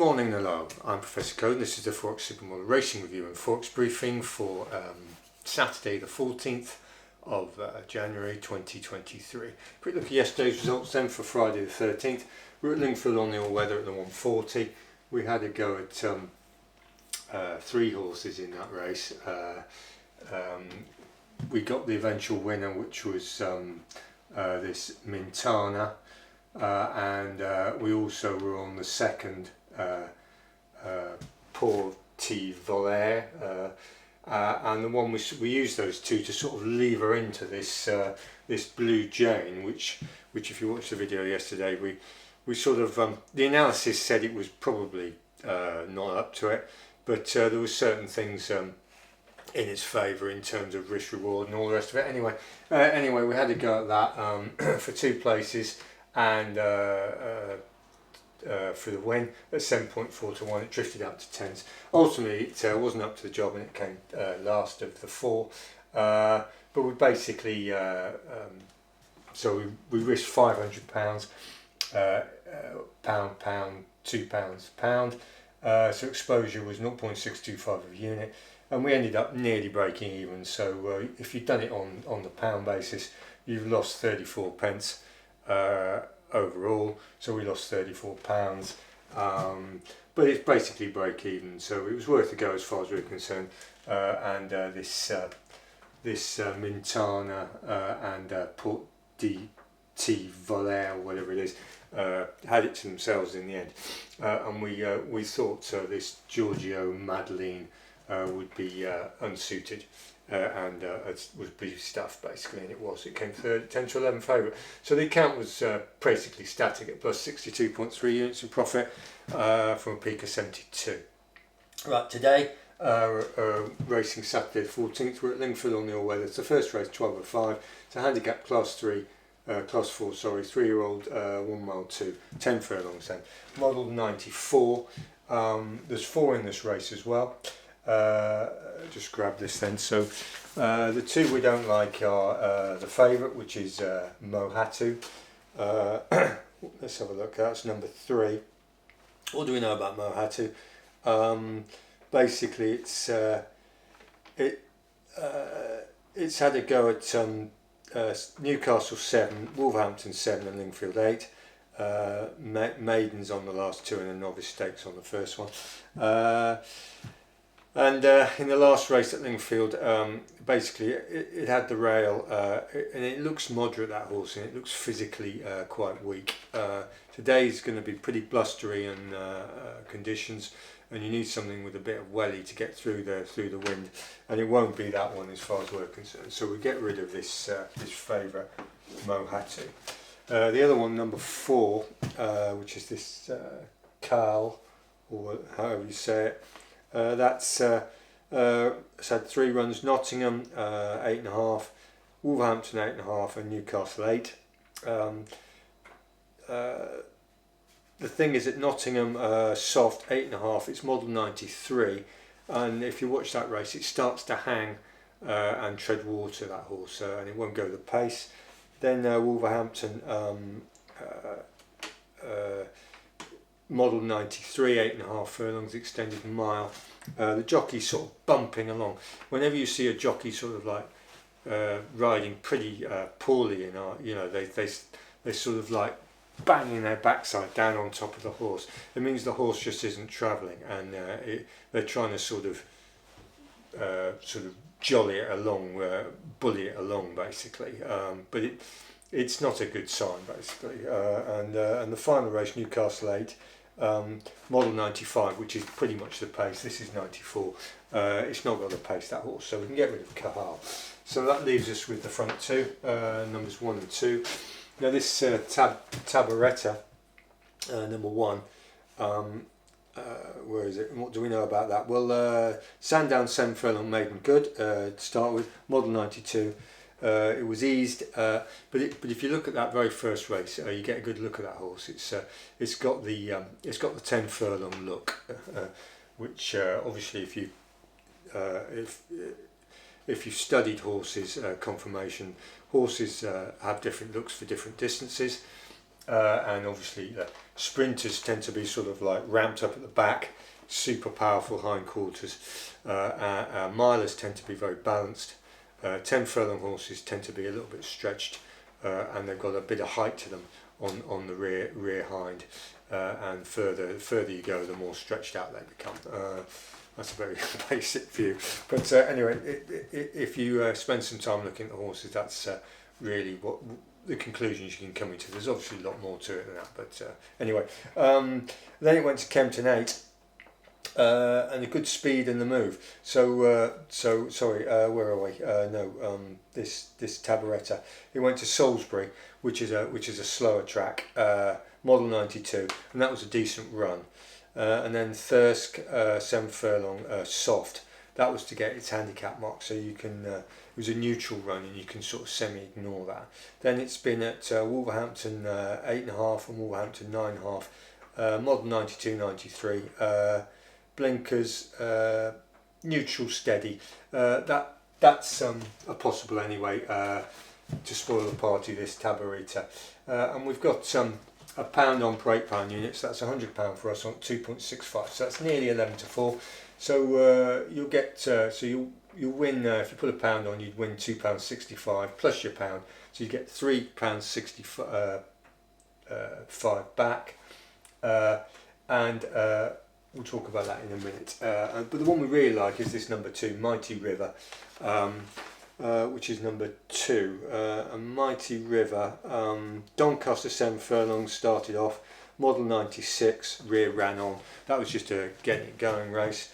morning, hello, I'm Professor Code and this is the Forex Supermodel Racing Review and Forex Briefing for Saturday the 14th of January 2023. Quick look at yesterday's results then for Friday the 13th. We're at Lingfield on the all-weather at the 140. We had a go at 3 horses in that race. We got the eventual winner, which was this Mintana. We also were on the second Voler, and the one we used those two to sort of lever into this this Blue Jane, which if you watched the video yesterday, we sort of the analysis said it was probably not up to it, but there were certain things in its favour in terms of risk reward and all the rest of it. Anyway, we had to go at that for 2 places. And for the win at 7.4 to 1, it drifted up to 10s. Ultimately, it wasn't up to the job, and it came last of the 4. But we basically, so we risked £500, pound, £2, so exposure was 0.625 of a unit, and we ended up nearly breaking even. So if you've done it on the pound basis, you've lost 34 pence. Overall, so we lost £34, but it's basically break even, so it was worth a go as far as we're concerned. This Mintana and Voler, or whatever it is, had it to themselves in the end, and we thought this Giorgio Madeline would be unsuited. It was pretty stuffed basically, and it was. It came third, 10 to 11 favourite. So the account was basically static at plus 62.3 units of profit from a peak of 72. Right, today, racing Saturday the 14th, we're at Lingfield on the all-weather. It's the first race, 12:05. It's a handicap class 4, 3-year-old, 1 mile 2, 10 furlongs then. Model 94. There's 4 in this race as well. Just grab this then. So the 2 we don't like are the favourite, which is Mohatu. Let's have a look. That's number 3. What do we know about Mohatu? Basically, it's had a go at Newcastle 7, Wolverhampton 7, and Lingfield 8. Maidens on the last 2 and a novice stakes on the first one. In the last race at Lingfield, basically it had the rail, and it looks moderate, that horse, and it looks physically quite weak. Today's going to be pretty blustery and conditions, and you need something with a bit of welly to get through the wind, and it won't be that one as far as we're concerned. So we get rid of this favourite Mohatu. The other one, number 4, which is this Carl, or however you say it. It's had 3 runs: Nottingham 8.5, Wolverhampton 8.5, and Newcastle 8. The thing is, at Nottingham, soft 8.5. It's model 93, and if you watch that race, it starts to hang and tread water, that horse, and it won't go the pace. Then Wolverhampton. Model 93, 8.5 furlongs, extended mile. The jockey's sort of bumping along. Whenever you see a jockey sort of like riding pretty poorly, they sort of like banging their backside down on top of the horse. It means the horse just isn't travelling, and they're trying to sort of jolly it along, bully it along, basically. But it's not a good sign, basically. And the final race, Newcastle 8. Model 95, which is pretty much the pace. This is 94. It's not got the pace, that horse, so we can get rid of Cahal. So that leaves us with the front 2, numbers 1 and 2. Now this Tabaretta, number 1. Where is it? And what do we know about that? Well, Sandown 7 furlong maiden good to start with. Model 92. It was eased, but if you look at that very first race, you get a good look at that horse. It's got the 10 furlong look, which obviously if you've studied horses, conformation, horses have different looks for different distances. and obviously sprinters tend to be sort of like ramped up at the back, super powerful hindquarters. Milers tend to be very balanced. 10 furlong horses tend to be a little bit stretched, and they've got a bit of height to them on the rear hind, and further you go, the more stretched out they become. That's a very basic view, but anyway, if you spend some time looking at the horses, that's really what the conclusions you can come into. There's obviously a lot more to it than that, but anyway, then it went to Kempton 8. And a good speed in the move. So sorry, where are we? This Tabaretta. It went to Salisbury, which is a slower track, model 92, and that was a decent run. And then Thirsk, 7 furlong, soft. That was to get its handicap mark, so you can. It was a neutral run, and you can sort of semi-ignore that. Then it's been at Wolverhampton 8.5 and Wolverhampton 9.5, model 92, 93. Blinkers, neutral, steady. That's a possible anyway to spoil the party, this Tabarita. And we've got a pound on per £8 units. That's £100 for us on 2.65. So that's nearly 11 to 4. So you'll get you'll win if you put a pound on, you'd win £2.65 plus your pound. So you get £3.65 back, and we'll talk about that in a minute. But the one we really like is this number 2, Mighty River, which is number 2. A Mighty River, Doncaster 7 furlongs started off, model 96, rear ran on. That was just a getting it going race.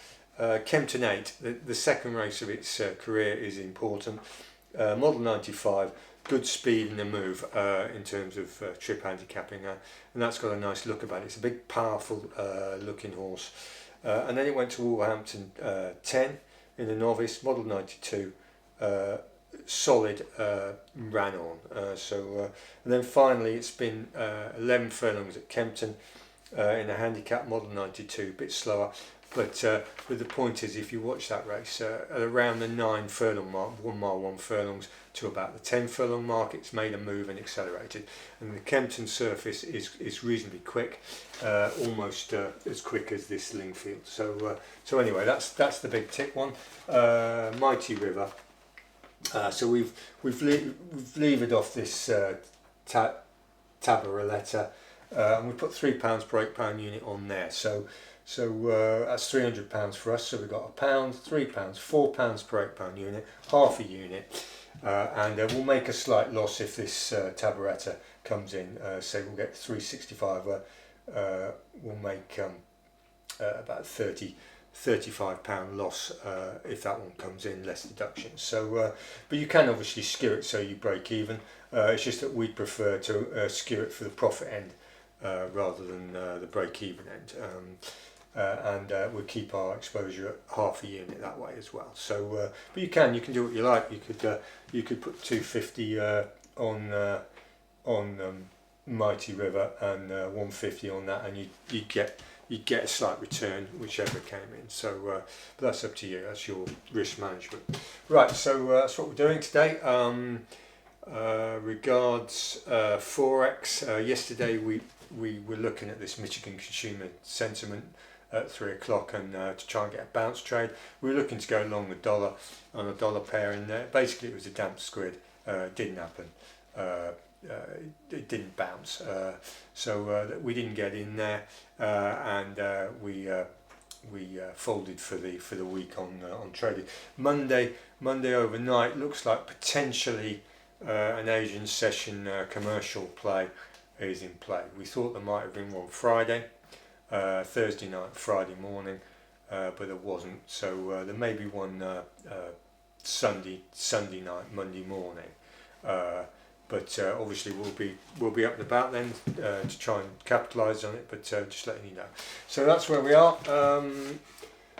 Kempton 8, the second race of its career, is important. Model 95, good speed in the move in terms of trip handicapping, and that's got a nice look about it. It's a big, powerful looking horse. And then it went to Wolverhampton 10 in the novice, model 92, solid, ran on. And then finally it's been 11 furlongs at Kempton in a handicap, model 92, a bit slower. But the point is, if you watch that race, at around the 9 furlong mark, 1 mile 1 furlongs, to about the 10 furlong mark, it's made a move and accelerated. And the Kempton surface is reasonably quick, almost as quick as this Lingfield. So anyway, that's the big tick one. Mighty River. So we've levered off this Tabaretta, and we put £3 per £8 unit on there. So that's £300 for us. So we've got £1, £3, £4 per £8 unit, half a unit, and we'll make a slight loss if this Tabaretta comes in. Say we'll get £365. We'll make about £35 loss if that one comes in, less deductions. So, but you can obviously skew it so you break even. It's just that we'd prefer to skew it for the profit end rather than the break even end. And we'll keep our exposure at half a unit that way as well. So, but you can do what you like. You could put 250 on Mighty River and 150 on that, and you'd get a slight return whichever came in. So, but that's up to you. That's your risk management. Right. So that's what we're doing today. Regards Forex. Yesterday we were looking at this Michigan consumer sentiment at 3 o'clock, and to try and get a bounce trade. We were looking to go long the dollar on a dollar pair in there. Basically it was a damp squid. It didn't happen. It didn't bounce, so we didn't get in there, and we folded for the week on trading. Monday overnight looks like potentially an Asian session commercial play is in play. We thought there might have been one Friday, Thursday night, Friday morning, but there wasn't. So there may be one Sunday night, Monday morning. But obviously we'll be up and about then to try and capitalise on it. But just letting you know. So that's where we are.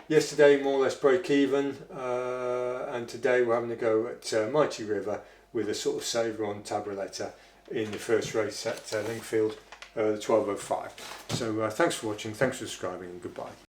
Yesterday more or less break even, and today we're having a go at Mighty River with a sort of saver on Tabaretta in the first race at Lingfield, the 12:05. So thanks for watching, thanks for subscribing, and goodbye.